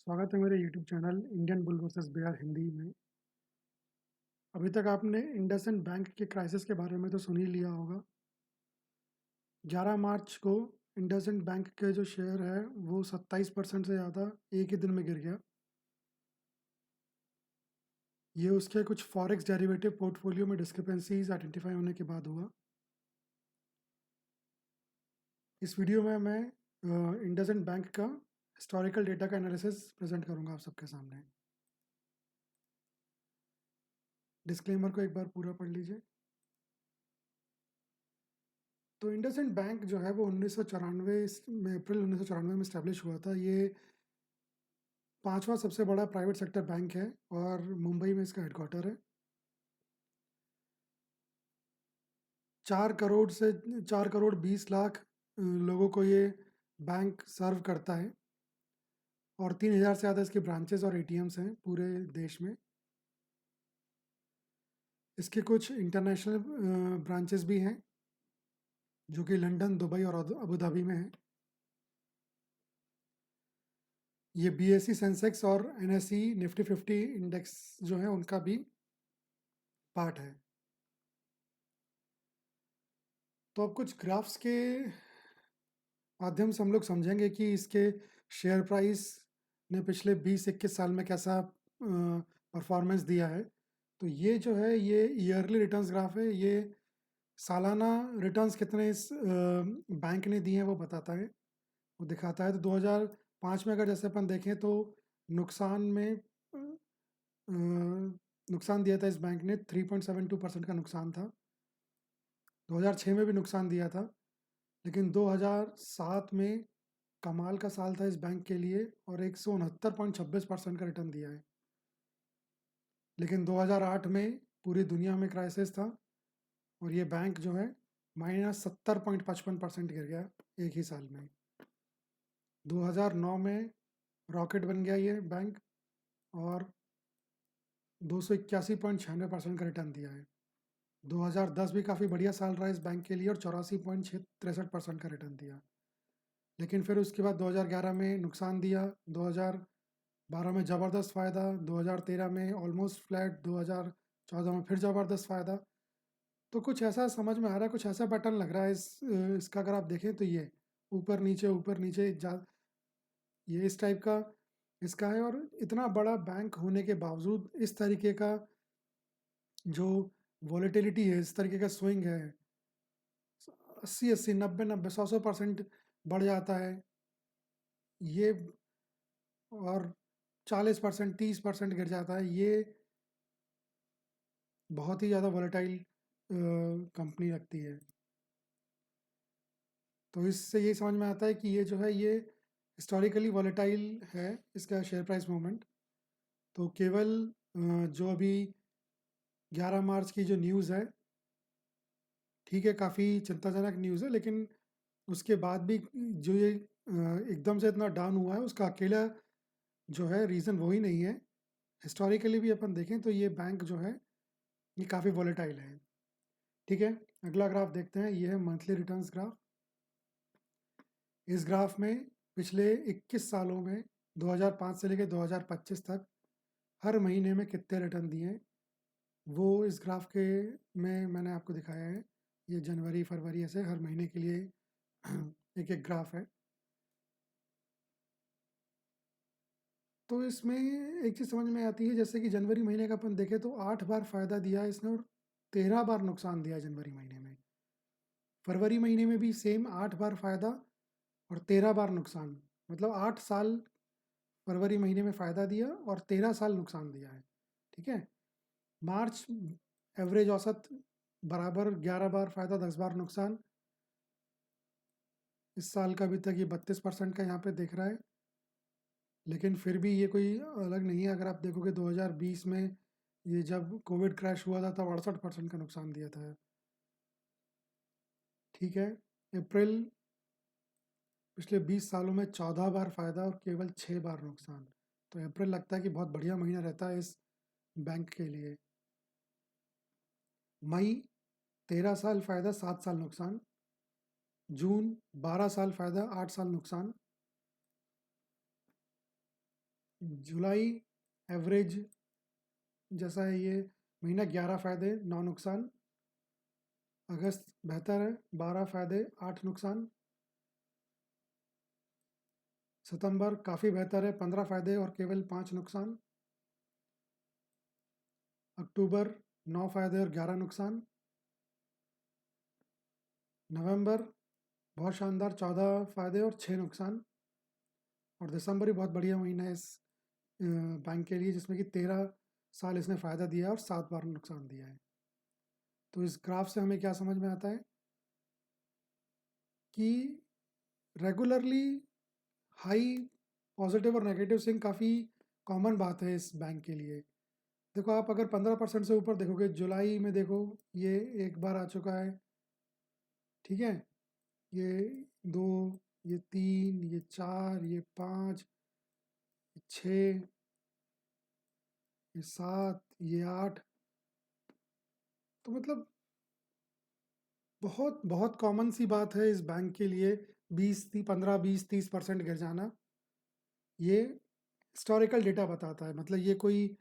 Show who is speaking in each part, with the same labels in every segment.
Speaker 1: स्वागत है मेरे YouTube channel Indian bull versus bear Hindi में। अभी तक आपने इंडसइंड बैंक के क्राइसिस के बारे में तो सुन ही लिया होगा। 11 मार्च को इंडसइंड बैंक के जो शेयर है वो 27% से ज़्यादा एक ही दिन में गिर गया। ये उसके कुछ फॉरेक्स डेरिवेटिव पोर्टफोलियो में डिस्क्रिपेंसीज आइडेंटिफाई होने के बाद हुआ। इस वीडियो में मैं इंडसइंड बैंक का हिस्टोरिकल डेटा का एनालिसिस प्रेजेंट करूंगा आप सबके सामने। डिस्क्लेमर को एक बार पूरा पढ़ लीजिए। तो इंडसइंड बैंक जो है वो 1994 में, अप्रैल 1994 में स्टैब्लिश हुआ था। ये पांचवा सबसे बड़ा प्राइवेट सेक्टर बैंक है और मुंबई में इसका हेडक्वार्टर है। 4 करोड़ 20 लाख लोगों को ये बैंक सर्व करता है और 3,000 से ज़्यादा इसके ब्रांचेस और एटीएम्स हैं पूरे देश में। इसके कुछ इंटरनेशनल ब्रांचेस भी हैं जो कि लंदन, दुबई और अबू धाबी में हैं। ये बीएसई सेंसेक्स और एनएसई निफ्टी 50 इंडेक्स जो है उनका भी पार्ट है। तो अब कुछ ग्राफ्स के माध्यम से हम लोग समझेंगे कि इसके शेयर प्राइस ने पिछले 20-21 साल में कैसा परफॉर्मेंस दिया है। तो ये जो है ये ईयरली रिटर्न्स ग्राफ है। ये सालाना रिटर्न्स कितने इस बैंक ने दिए हैं वो बताता है, वो दिखाता है। तो 2005 में अगर जैसे अपन देखें तो नुकसान में नुकसान दिया था इस बैंक ने, 3.72% का नुकसान था। 2006 में भी नुकसान दिया था, लेकिन 2007 में कमाल का साल था इस बैंक के लिए और 169.26% का रिटर्न दिया है। लेकिन 2008 में पूरी दुनिया में क्राइसिस था और ये बैंक जो है -70.55% गिर गया एक ही साल में। 2009 में रॉकेट बन गया ये बैंक और 281.96% का रिटर्न दिया है। 2010 भी काफ़ी बढ़िया साल रहा इस बैंक के लिए और 84.63% का रिटर्न दिया। लेकिन फिर उसके बाद 2011 में नुकसान दिया, 2012 में ज़बरदस्त फ़ायदा, 2013 में ऑलमोस्ट फ्लैट, 2014 में फिर ज़बरदस्त फ़ायदा। तो कुछ ऐसा समझ में आ रहा है, कुछ ऐसा पैटर्न लग रहा है इसका। अगर आप देखें तो ये ऊपर नीचे ये इस टाइप का इसका है। और इतना बड़ा बैंक होने के बावजूद इस तरीके का जो वॉलेटिलिटी है, इस तरीके का स्विंग है, 80-80, 90-90, 100-100% बढ़ जाता है ये, और 40%, 30% गिर जाता है ये। बहुत ही ज़्यादा वॉलेटाइल कंपनी लगती है। तो इससे ये समझ में आता है कि ये जो है ये हिस्टोरिकली वॉलेटाइल है इसका शेयर प्राइस मूवमेंट। तो केवल जो अभी 11 मार्च की जो न्यूज़ है, ठीक है, काफ़ी चिंताजनक न्यूज़ है, लेकिन उसके बाद भी जो ये एकदम से इतना डाउन हुआ है उसका अकेला जो है रीज़न वही नहीं है। हिस्टोरिकली भी अपन देखें तो ये बैंक जो है ये काफ़ी वॉलेटाइल है। ठीक है, अगला ग्राफ देखते हैं। ये है मंथली रिटर्न्स ग्राफ। इस ग्राफ में पिछले 21 सालों में 2005 से लेकर 2025 तक हर महीने में कितने रिटर्न दिए हैं वो इस ग्राफ के में मैंने आपको दिखाया है। ये जनवरी, फरवरी, ऐसे हर महीने के लिए एक एक ग्राफ है। तो इसमें एक चीज़ समझ में आती है, जैसे कि जनवरी महीने का अपन देखें तो 8 बार फ़ायदा दिया है इसने और 13 बार नुकसान दिया है जनवरी महीने में। फरवरी महीने में भी सेम 8 बार फ़ायदा और 13 बार नुकसान, मतलब 8 साल फरवरी महीने में फ़ायदा दिया और 13 साल नुकसान दिया है। ठीक है। मार्च एवरेज औसत बराबर 11 बार फ़ायदा, 10 बार नुकसान। इस साल का अभी तक ये 32% का यहाँ पे दिख रहा है, लेकिन फिर भी ये कोई अलग नहीं है। अगर आप देखोगे 2020 में ये जब कोविड क्रैश हुआ था तब 68% का नुकसान दिया था। ठीक है। अप्रैल पिछले 20 सालों में 14 बार फ़ायदा और केवल 6 बार नुकसान। तो अप्रैल लगता है कि बहुत बढ़िया महीना रहता है इस बैंक के लिए। मई 13 साल फ़ायदा, 7 साल नुकसान। जून 12 साल फ़ायदा, 8 साल नुकसान। जुलाई एवरेज जैसा है ये महीना, 11 फ़ायदे 9 नुकसान। अगस्त बेहतर है, 12 फ़ायदे 8 नुकसान। सितंबर काफ़ी बेहतर है, 15 फ़ायदे और केवल 5 नुकसान। अक्टूबर 9 फ़ायदे और 11 नुकसान। नवंबर बहुत शानदार, 14 फ़ायदे और 6 नुकसान। और दिसंबर भी बहुत बढ़िया महीना है इस बैंक के लिए, जिसमें कि 13 साल इसने फ़ायदा दिया है और 7 बार नुकसान दिया है। तो इस ग्राफ से हमें क्या समझ में आता है कि रेगुलरली हाई पॉजिटिव और नेगेटिव स्विंग काफ़ी कॉमन बात है इस बैंक के लिए। देखो आप अगर 15% से ऊपर देखोगे, जुलाई में देखो ये एक बार आ चुका है, ठीक है, ये 2, ये 3, ये 4, ये 5, ये 6, ये 7, ये 8। तो मतलब बहुत बहुत कॉमन सी बात है इस बैंक के लिए 15 20 30% गिर जाना। ये हिस्टोरिकल डेटा बताता है, मतलब ये कोई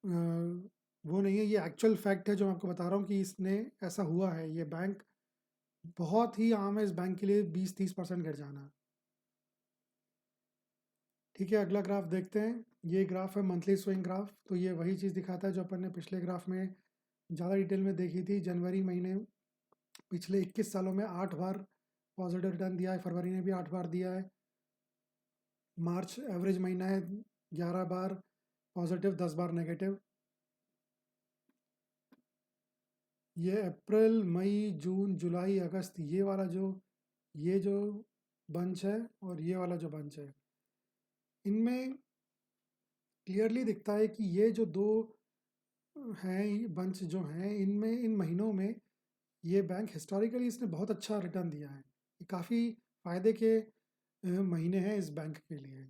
Speaker 1: वो नहीं है, ये एक्चुअल फैक्ट है जो मैं आपको बता रहा हूँ कि इसने ऐसा हुआ है। ये बैंक बहुत ही आम है इस बैंक के लिए 20 30% गिर जाना। ठीक है, अगला ग्राफ देखते हैं। ये ग्राफ है मंथली स्विंग ग्राफ। तो ये वही चीज़ दिखाता है जो अपन ने पिछले ग्राफ में ज़्यादा डिटेल में देखी थी। जनवरी महीने पिछले 21 सालों में 8 बार पॉजिटिव रिटर्न दिया है, फरवरी ने भी 8 बार दिया है। मार्च एवरेज महीना है, 11 बार पॉजिटिव 10 बार नेगेटिव। ये अप्रैल मई जून जुलाई अगस्त, ये जो बंच है और ये वाला जो बंच है, इनमें क्लियरली दिखता है कि ये जो दो हैं बंच जो हैं, इनमें इन महीनों में ये बैंक हिस्टोरिकली इसने बहुत अच्छा रिटर्न दिया है। ये काफ़ी फ़ायदे के महीने हैं इस बैंक के लिए।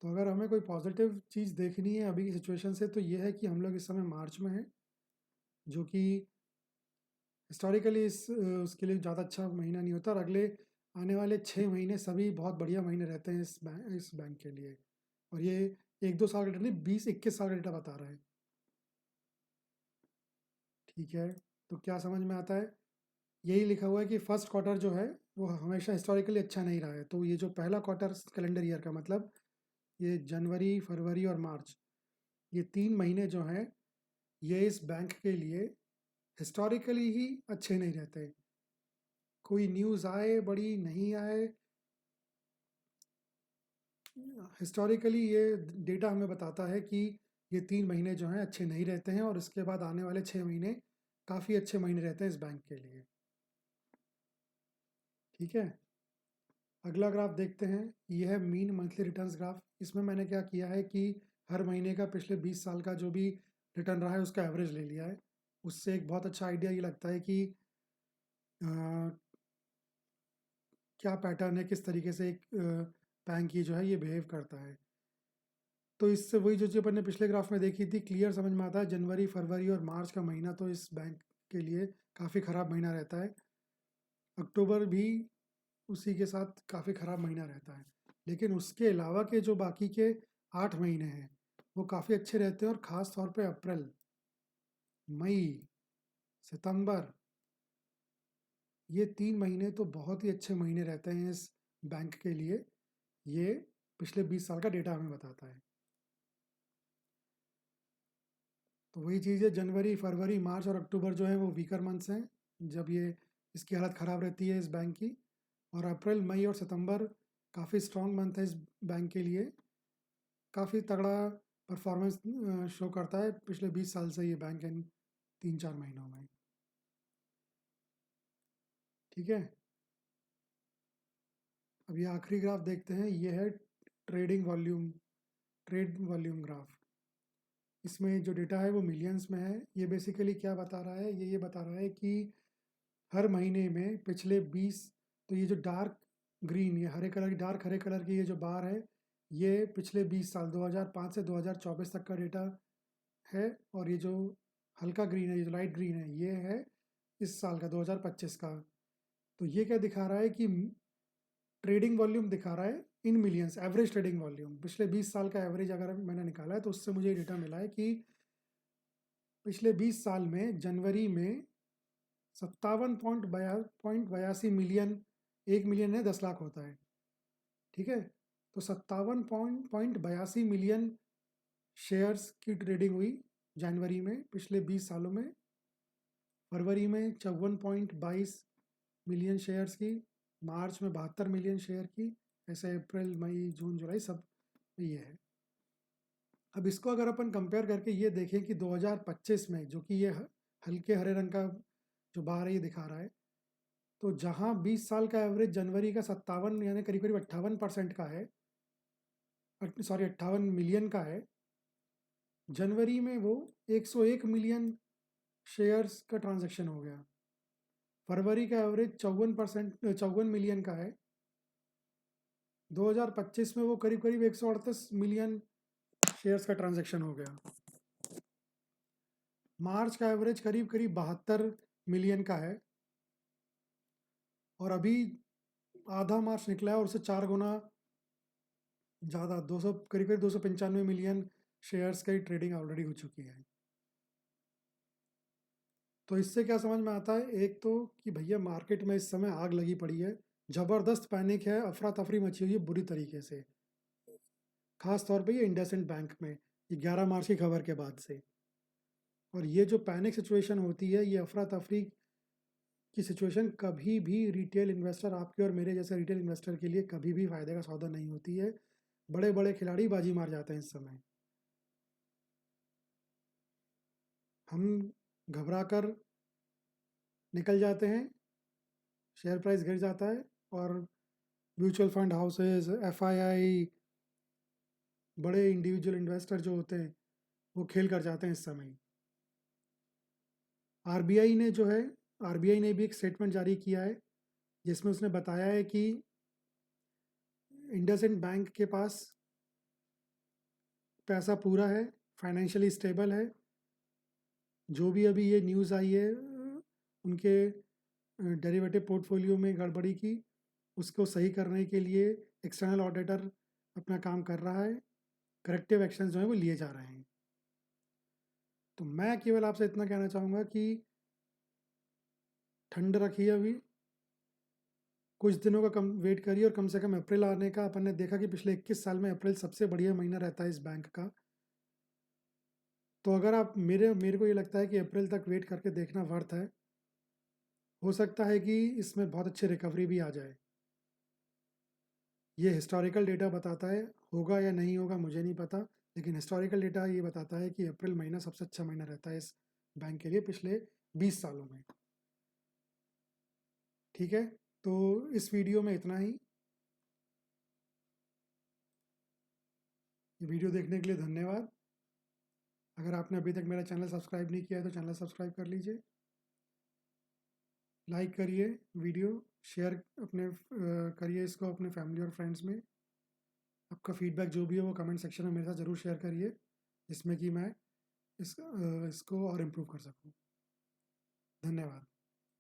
Speaker 1: तो अगर हमें कोई पॉजिटिव चीज़ देखनी है अभी की सिचुएशन से, तो ये है कि हम लोग इस समय मार्च में हैं, जो कि हिस्टोरिकली उसके लिए ज़्यादा अच्छा महीना नहीं होता। और अगले आने वाले 6 महीने सभी बहुत बढ़िया महीने रहते हैं इस बैंक के लिए। और ये 1 2 साल का डेटा नहीं, 20 21 साल का डेटा बता रहा है। ठीक है, तो क्या समझ में आता है? यही लिखा हुआ है कि फर्स्ट क्वार्टर जो है वो हमेशा हिस्टोरिकली अच्छा नहीं रहा है। तो ये जो पहला क्वार्टर कैलेंडर ईयर का, मतलब ये जनवरी फरवरी और मार्च, ये 3 महीने जो हैं, ये इस बैंक के लिए हिस्टोरिकली ही अच्छे नहीं रहते। कोई न्यूज़ आए बड़ी नहीं आए, हिस्टोरिकली ये डेटा हमें बताता है कि ये 3 महीने जो हैं अच्छे नहीं रहते हैं, और इसके बाद आने वाले 6 महीने काफ़ी अच्छे महीने रहते हैं इस बैंक के लिए। ठीक है, अगला ग्राफ देखते हैं। यह है मीन मंथली रिटर्न्स ग्राफ। इसमें मैंने क्या किया है कि हर महीने का पिछले 20 साल का जो भी रिटर्न रहा है उसका एवरेज ले लिया है। उससे एक बहुत अच्छा आइडिया ये लगता है कि अ, क्या पैटर्न है, किस तरीके से एक बैंक की जो है ये बिहेव करता है। तो इससे वही जो चीज़ अपन ने पिछले ग्राफ में देखी थी, क्लियर समझ में आता है। जनवरी फरवरी और मार्च का महीना तो इस बैंक के लिए काफ़ी ख़राब महीना रहता है। अक्टूबर भी उसी के साथ काफ़ी ख़राब महीना रहता है। लेकिन उसके अलावा के जो बाकी के 8 महीने हैं वो काफ़ी अच्छे रहते हैं, और ख़ास तौर पे अप्रैल मई सितंबर, ये 3 महीने तो बहुत ही अच्छे महीने रहते हैं इस बैंक के लिए। ये पिछले 20 साल का डेटा हमें बताता है। तो वही चीज़ है, जनवरी फरवरी मार्च और अक्टूबर जो है वो वीकर मंथ्स हैं, जब ये इसकी हालत ख़राब रहती है इस बैंक की। और अप्रैल मई और सितंबर काफ़ी स्ट्रॉन्ग मंथ है इस बैंक के लिए। काफ़ी तगड़ा परफॉर्मेंस शो करता है पिछले 20 साल से ये बैंक इन 3 4 महीनों में। ठीक है, अब ये आखिरी ग्राफ देखते हैं। ये है ट्रेड वॉल्यूम ग्राफ। इसमें जो डेटा है वो मिलियंस में है। ये बेसिकली क्या बता रहा है, ये बता रहा है कि हर महीने में पिछले 20, तो ये जो डार्क ग्रीन, ये हरे कलर की, डार्क हरे कलर की ये जो बार है, ये पिछले 20 साल 2005 से 2024 तक का डेटा है। और ये जो हल्का ग्रीन है, ये जो लाइट ग्रीन है, ये है इस साल का 2025 का। तो ये क्या दिखा रहा है कि ट्रेडिंग वॉल्यूम दिखा रहा है in millions average trading volume, पिछले 20 साल का एवरेज अगर मैंने निकाला है तो उससे मुझे डेटा मिला है कि पिछले 20 साल में जनवरी में 57.82 मिलियन, 1 मिलियन है 10 लाख होता है, ठीक है, तो 57.82 मिलियन शेयर्स की ट्रेडिंग हुई जनवरी में पिछले 20 सालों में। फरवरी में 54.22 मिलियन शेयर्स की, मार्च में 72 मिलियन शेयर की, ऐसे अप्रैल मई जून जुलाई सब ये है। अब इसको अगर अपन कंपेयर करके ये देखें कि 2025 में, जो कि ये हल्के हरे रंग का जो बाहर ये दिखा रहा है, तो जहाँ 20 साल का एवरेज जनवरी का 57 यानी करीब करीब 58% का है, सॉरी 58 मिलियन का है, जनवरी में वो 101 मिलियन शेयर्स का ट्रांजैक्शन हो गया। फरवरी का एवरेज 54 मिलियन का है, 2025 में वो करीब करीब 138 मिलियन शेयर्स का ट्रांजैक्शन हो गया। मार्च का एवरेज करीब करीब 72 मिलियन का है, और अभी आधा मार्च निकला है और उससे 4 गुना ज़्यादा, 200 करीब करीब 295 मिलियन शेयर्स की ट्रेडिंग ऑलरेडी हो चुकी है। तो इससे क्या समझ में आता है, एक तो कि भैया मार्केट में इस समय आग लगी पड़ी है, ज़बरदस्त पैनिक है, अफरा तफरी मची हुई है बुरी तरीके से, खास तौर पे ये इंडसइंड बैंक में, ये 11 मार्च की खबर के बाद से। और ये जो पैनिक सिचुएशन होती है, ये अफरा तफरी की सिचुएशन कभी भी रिटेल इन्वेस्टर, आपके और मेरे जैसे रिटेल इन्वेस्टर के लिए कभी भी फायदे का सौदा नहीं होती है। बड़े बड़े खिलाड़ी बाजी मार जाते हैं इस समय। हम घबरा कर निकल जाते हैं, शेयर प्राइस गिर जाता है, और म्यूचुअल फंड हाउसेज, एफआईआई, बड़े इंडिविजुअल इन्वेस्टर जो होते हैं वो खेल कर जाते हैं इस समय। आरबीआई ने जो है, आरबीआई ने भी एक स्टेटमेंट जारी किया है जिसमें उसने बताया है कि इंडसइंड बैंक के पास पैसा पूरा है, फाइनेंशियली स्टेबल है। जो भी अभी ये न्यूज़ आई है उनके डेरिवेटिव पोर्टफोलियो में गड़बड़ी की, उसको सही करने के लिए एक्सटर्नल ऑडिटर अपना काम कर रहा है, करेक्टिव एक्शंस जो हैं वो लिए जा रहे हैं। तो मैं केवल आपसे इतना कहना चाहूँगा कि ठंड रखिए, अभी कुछ दिनों का कम वेट करिए, और कम से कम अप्रैल आने का, अपन ने देखा कि पिछले 21 साल में अप्रैल सबसे बढ़िया महीना रहता है इस बैंक का। तो अगर आप मेरे को ये लगता है कि अप्रैल तक वेट करके देखना वर्थ है, हो सकता है कि इसमें बहुत अच्छी रिकवरी भी आ जाए। ये हिस्टोरिकल डेटा बताता है, होगा या नहीं होगा मुझे नहीं पता, लेकिन हिस्टोरिकल डेटा ये बताता है कि अप्रैल महीना सबसे अच्छा महीना रहता है इस बैंक के लिए पिछले 20 सालों में। ठीक है, तो इस वीडियो में इतना ही। ये वीडियो देखने के लिए धन्यवाद। अगर आपने अभी तक मेरा चैनल सब्सक्राइब नहीं किया है तो चैनल सब्सक्राइब कर लीजिए, लाइक करिए वीडियो, शेयर अपने करिए इसको अपने फैमिली और फ्रेंड्स में। आपका फीडबैक जो भी है वो कमेंट सेक्शन में मेरे साथ ज़रूर शेयर करिए, जिसमें कि मैं इसको और इम्प्रूव कर सकूँ। धन्यवाद।